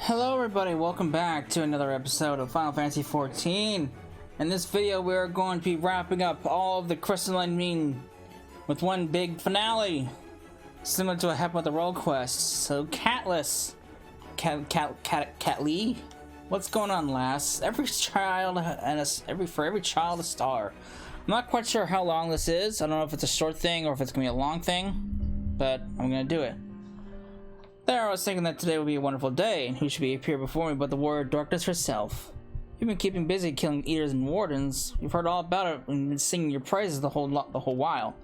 Hello everybody, welcome back to another episode of Final Fantasy XIV. In this video we're going to be wrapping up all of the Crystalline Mean with one big finale, similar to what happened with the role quests. So Catless, Catlee, what's going on, lass? Every child and for every child a star. I'm not quite sure how long this is. I don't know if it's a short thing or if it's gonna be a long thing, but I'm gonna do it. There, I was thinking that today would be a wonderful day, and who should be appear before me but the warrior Darkness herself. You've been keeping busy killing eaters and wardens. You've heard all about it and been singing your praises the whole while.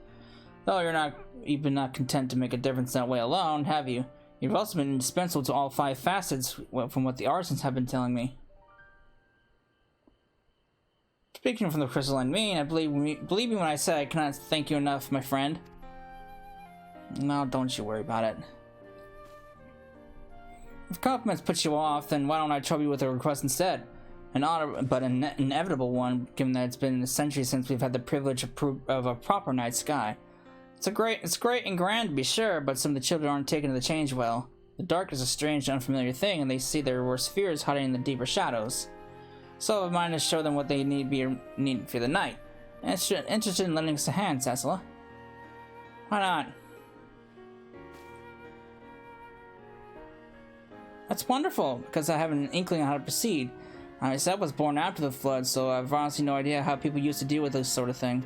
Though you've been not content to make a difference that way alone, have you? You've also been indispensable to all 5 facets, from what the artisans have been telling me. Speaking from the Crystalline Mean, I believe me when I say I cannot thank you enough, my friend. No, don't you worry about it. If compliments put you off, then why don't I trouble you with a request instead? An odd but an inevitable one, given that it's been a century since we've had the privilege of a proper night sky. It's great and grand to be sure, but some of the children aren't taking to the change well. The dark is a strange and unfamiliar thing, and they see their worst fears hiding in the deeper shadows. So I have a mind to show them what they need for the night. Interested in lending us a hand, Cecilla? Why not? That's wonderful, because I have an inkling on how to proceed. I myself was born after the flood, so I've honestly no idea how people used to deal with this sort of thing.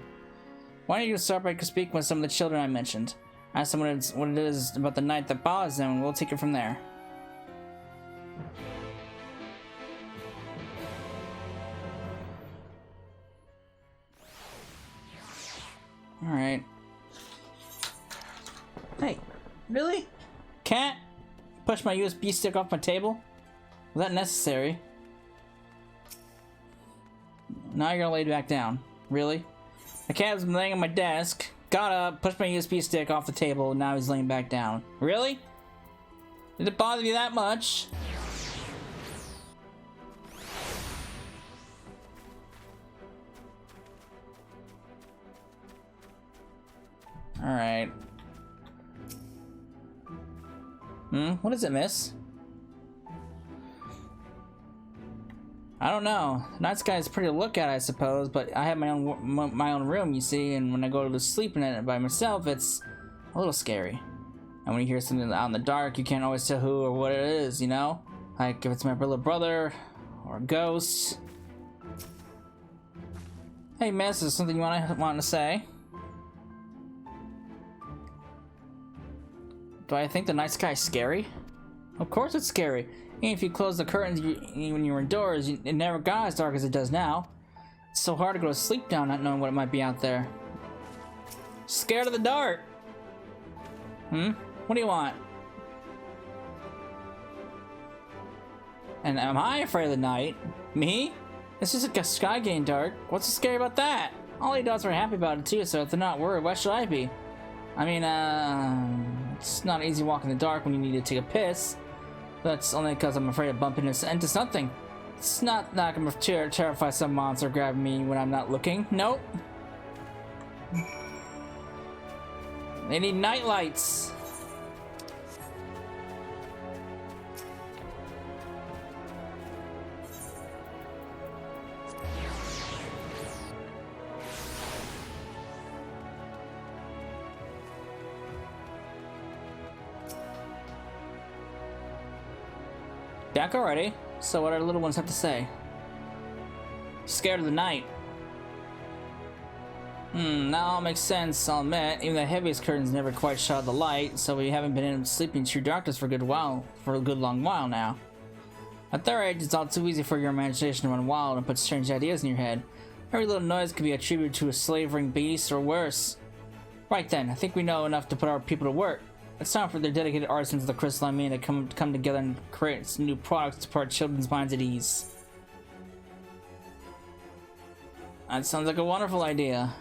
Why don't you start by speaking with some of the children I mentioned? Ask them what it is about the night that bothers them, and we'll take it from there. Alright. Hey, really? Cat? Push my USB stick off my table? Was that necessary? Now you're gonna lay back down. Really? The cat was laying on my desk, got up, pushed my USB stick off the table, and now he's laying back down. Really? Did it bother you that much? Alright. What is it, miss? I don't know. The night sky is pretty to look at, I suppose, but I have my own room, you see, and when I go to sleep in it by myself, it's a little scary. And when you hear something out in the dark, you can't always tell who or what it is, you know? Like if it's my little brother or a ghost. Hey, miss, is there something you want to say? Do I think the night sky is scary? Of course it's scary. Even if you close the curtains when you were indoors, it never got as dark as it does now. It's so hard to go to sleep down not knowing what might be out there. Scared of the dark? What do you want? And am I afraid of the night? Me? It's just a sky getting dark. What's so scary about that? All the adults are happy about it too, so if they're not worried, why should I be? I mean, it's not easy walking in the dark when you need to take a piss. That's only because I'm afraid of bumping into something. It's not that I'm going to terrify some monster grabbing me when I'm not looking. Nope. They need night lights. Back already. So what do our little ones have to say? Scared of the night. That all makes sense, I'll admit. Even the heaviest curtains never quite shot the light, so we haven't been in sleeping true darkness for a good long while now. At their age, it's all too easy for your imagination to run wild and put strange ideas in your head. Every little noise could be attributed to a slavering beast or worse. Right then, I think we know enough to put our people to work. It's time for the dedicated artisans of the Crystalline Mean to come together and create some new products to put our children's minds at ease. That sounds like a wonderful idea.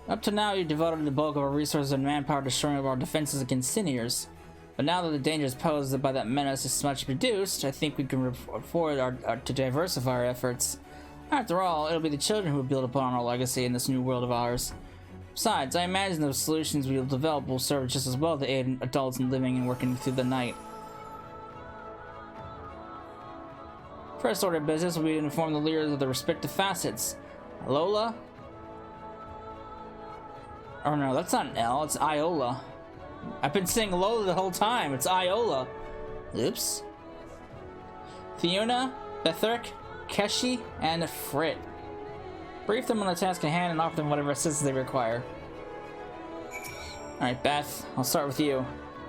Up to now, you devoted the bulk of our resources and manpower to shoring up our defenses against sinears. But now that the dangers posed by that menace is much reduced, I think we can afford to diversify our efforts. After all, it'll be the children who will build upon our legacy in this new world of ours. Besides, I imagine those solutions we'll develop will serve just as well to aid adults in living and working through the night. First order of business will be to inform the leaders of the respective facets. Lola? Oh no, that's not an L, it's Iola. I've been saying Lola the whole time, it's Iola. Oops. Fiona, Bethurk, Keshi, and Frit. Brief them on the task at hand and offer them whatever assistance they require. Alright, Beth, I'll start with you.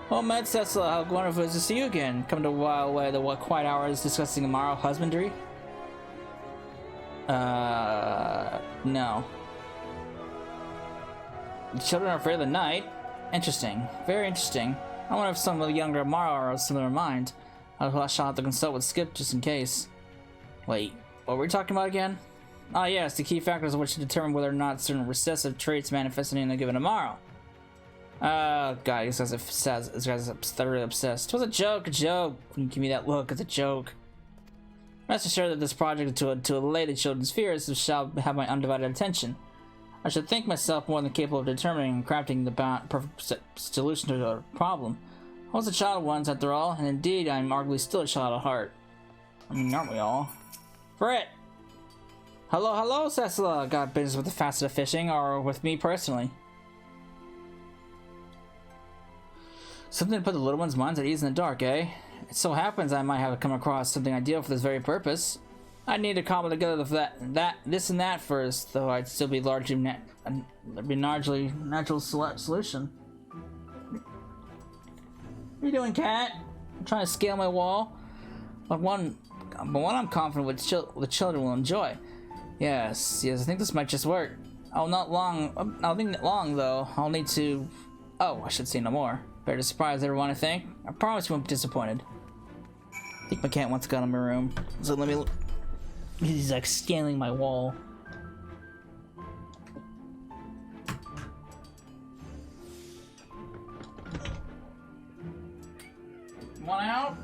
Well, met Cecila, how wonderful it is to see you again. Come to while away the quiet hours discussing tomorrow husbandry? No. The children are afraid of the night? Interesting. Very interesting. I wonder if some of the younger Amara are of similar mind. I shall have to consult with Skip just in case. Wait, what were we talking about again? Ah yes, the key factors which determine whether or not certain recessive traits manifested in a given Amara. God, this guy's thoroughly obsessed. It was a joke, When you give me that look, it's a joke. Rest assured that this project to allay the children's fears shall have my undivided attention. I should think myself more than capable of determining and crafting the perfect solution to the problem. I was a child once, after all, and indeed I am arguably still a child at heart. I mean, aren't we all? Frit! Hello, Cecila! Got business with the facet of fishing, or with me personally? Something to put the little one's minds at ease in the dark, eh? It so happens I might have come across something ideal for this very purpose. I'd need to cobble together this and that first, though I'd still be largely natural solution. What are you doing, cat? I'm trying to scale my wall. But one I'm confident the children will enjoy. Yes, I think this might just work. I'll not think long though. I'll need to. Oh, I should say no more. Better to surprise everyone, I think. I promise you won't be disappointed. I think my cat wants to go in my room. So let me. He's like scaling my wall. Want out?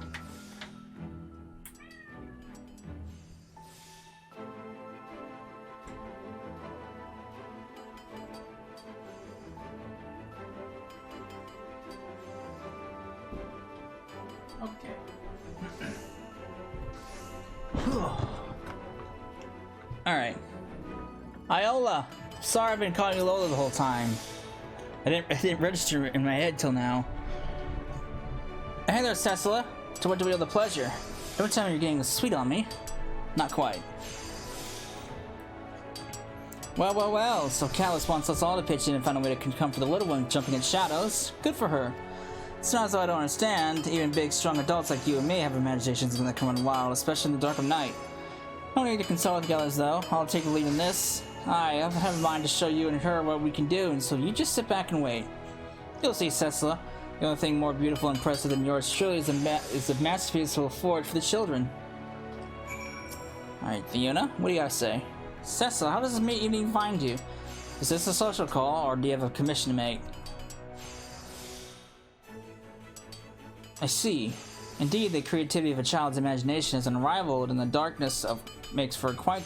Okay. Alright. Iola! Sorry I've been calling you Lola the whole time. I didn't register in my head till now. Hey there, Cecila. To what do we owe the pleasure? Don't tell me you're getting sweet on me. Not quite. Well. So Callus wants us all to pitch in and find a way to come for the little one jumping in shadows. Good for her. It's not as though I don't understand. Even big, strong adults like you and me have imaginations that come in wild, especially in the dark of night. No need to consult with Gellers, though. I'll take the lead in this. I have a mind to show you and her what we can do, and so you just sit back and wait. You'll see, Cecila. The only thing more beautiful and impressive than yours truly is the masterpiece we'll forge for the children. Alright, Fiona, what do you gotta say? Cecila, how does this meeting find you? Is this a social call, or do you have a commission to make? I see. Indeed, the creativity of a child's imagination is unrivaled, and the darkness makes for quite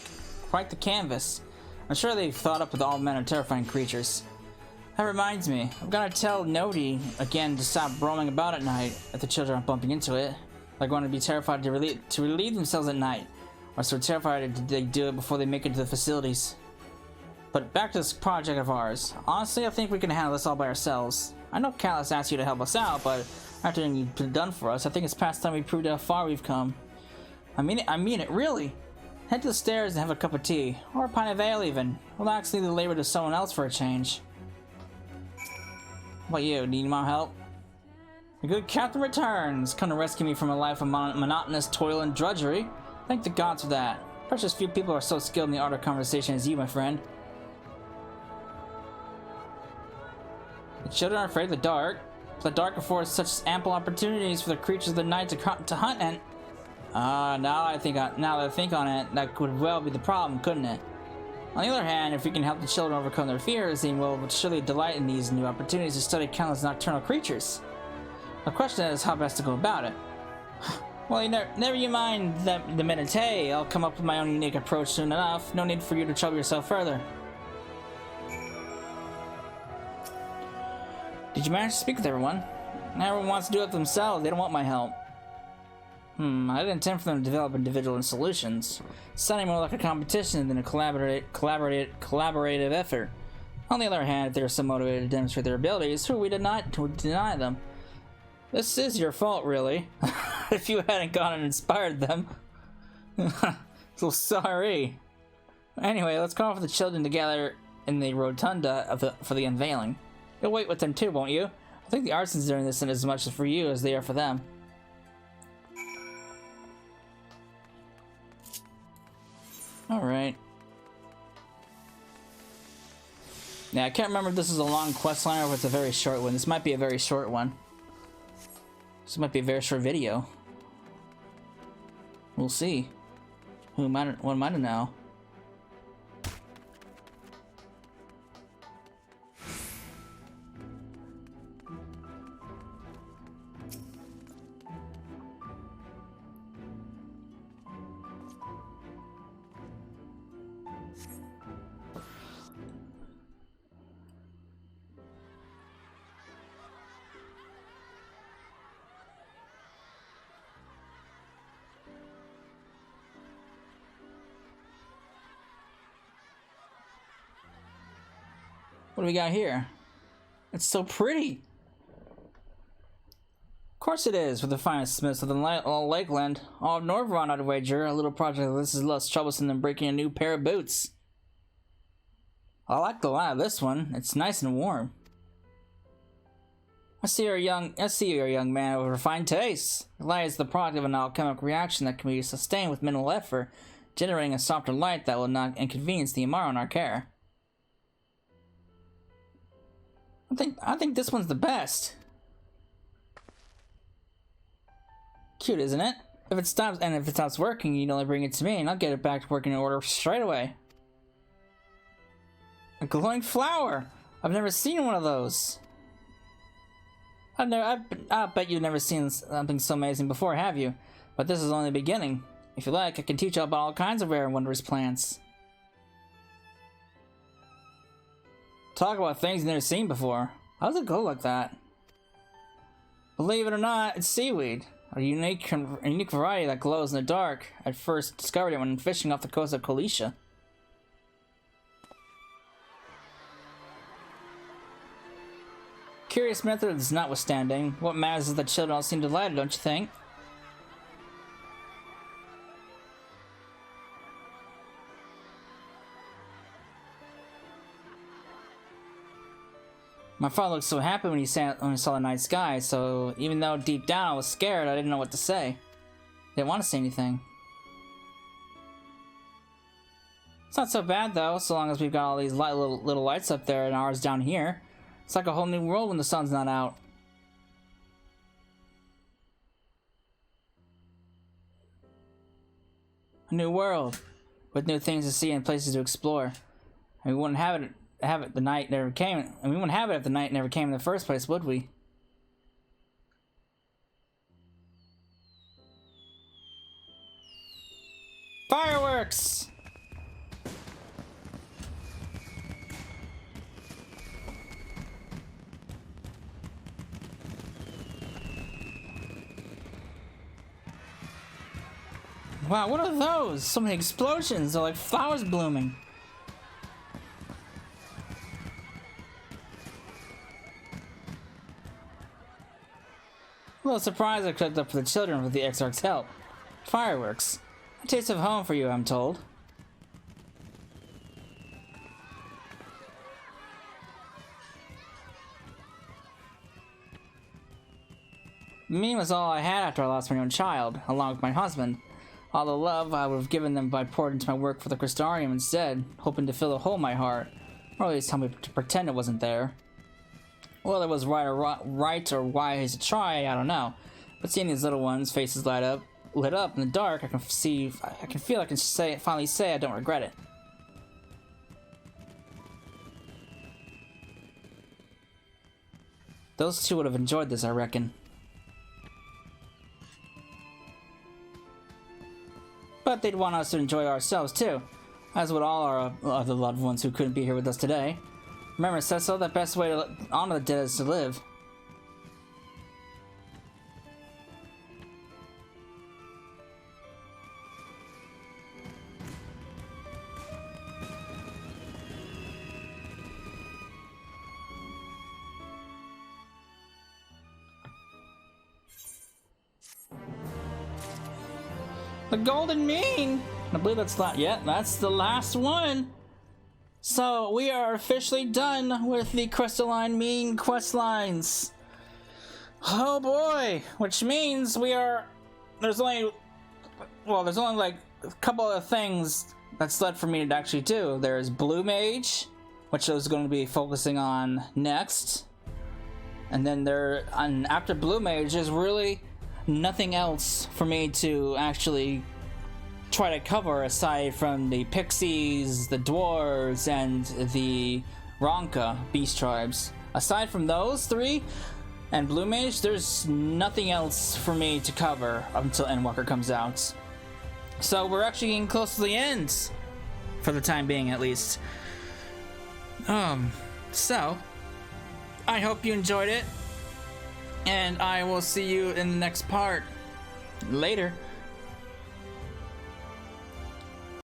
the canvas. I'm sure they've thought up with all manner of terrifying creatures. That reminds me, I'm gonna tell Nodi again to stop roaming about at night if the children aren't bumping into it. They're going to be terrified to relieve themselves at night, or so terrified they do it before they make it to the facilities. But back to this project of ours. Honestly, I think we can handle this all by ourselves. I know Callus asked you to help us out, but after everything you've done for us, I think it's past time we proved how far we've come. I mean it, really. Head to the stairs and have a cup of tea, or a pint of ale even. Relax, leave the labor to someone else for a change. What about you? Need more help? The good captain returns, come to rescue me from a life of monotonous toil and drudgery. Thank the gods for that. Precious few people are so skilled in the art of conversation as you, my friend. The children are afraid of the dark. The dark affords such ample opportunities for the creatures of the night to hunt and... now that I think on it, that could well be the problem, couldn't it? On the other hand, if we can help the children overcome their fears, they will surely delight in these new opportunities to study countless nocturnal creatures. The question is how best to go about it. Well, never you mind the meditate. I'll come up with my own unique approach soon enough. No need for you to trouble yourself further. Did you manage to speak with everyone? Everyone wants to do it themselves. They don't want my help. I didn't intend for them to develop individual solutions. Sounding more like a competition than a collaborative effort. On the other hand, if they are so motivated to demonstrate their abilities, who are we to deny them? This is your fault, really. If you hadn't gone and inspired them. So sorry. Anyway, let's call for the children to gather in the rotunda for the unveiling. You'll wait with them too, won't you? I think the artisans are doing this as much for you as they are for them. Alright. Yeah, I can't remember if this is a long quest line or if it's a very short one. This might be a very short one. This might be a very short video. We'll see. One might know. What do we got here? It's so pretty. Of course it is, with the finest smiths of the Lakeland. All of Norvron, I'd wager. A little project like this is less troublesome than breaking a new pair of boots. I like the line of this one. It's nice and warm. I see you're a young man with refined tastes. The light is the product of an alchemic reaction that can be sustained with minimal effort, generating a softer light that will not inconvenience the Amaro in our care. I think this one's the best. Cute, isn't it? If it stops working, you'd only bring it to me, and I'll get it back to working in order straight away. A glowing flower! I've never seen one of those. I bet you've never seen something so amazing before, have you? But this is only the beginning. If you like, I can teach you about all kinds of rare and wondrous plants. Talk about things you've never seen before. How does it go like that? Believe it or not, it's seaweed. A unique variety that glows in the dark. I first discovered it when fishing off the coast of Kolisha. Curious methods notwithstanding, what matters is that children all seem delighted, don't you think? My father looked so happy when he saw the night sky, so even though deep down I was scared, I didn't know what to say. Didn't want to say anything. It's not so bad though, so long as we've got all these little lights up there and ours down here. It's like a whole new world when the sun's not out. A new world, with new things to see and places to explore. And we wouldn't have it the night never came, and we wouldn't have it if the night never came in the first place, would we? Fireworks! Wow, what are those? So many explosions, they're like flowers blooming. A little surprise I cooked up for the children with the Exarch's help. Fireworks. A taste of home for you, I'm told. Mean was all I had after I lost my own child, along with my husband. All the love I would have given them I poured into my work for the Crystarium instead, hoping to fill a hole in my heart, or at least help me to pretend it wasn't there. Whether it was right or wise to try, I don't know. But seeing these little ones' faces lit up in the dark, I can finally say I don't regret it. Those two would have enjoyed this, I reckon. But they'd want us to enjoy ourselves too, as would all our other loved ones who couldn't be here with us today. Remember, Cecil, the best way to honor the dead is to live. The Golden Mean! I believe that's that's the last one! So, we are officially done with the Crystalline Mean quest lines. Oh boy! Which means there's only like a couple of things that's left for me to actually do. There's Blue Mage, which I was going to be focusing on next. And then after Blue Mage, there's really nothing else for me to actually try to cover aside from the Pixies, the Dwarves, and the Ronka Beast Tribes. Aside from those three and Blue Mage, there's nothing else for me to cover until Endwalker comes out. So we're actually getting close to the end, for the time being at least. So I hope you enjoyed it, and I will see you in the next part. Later.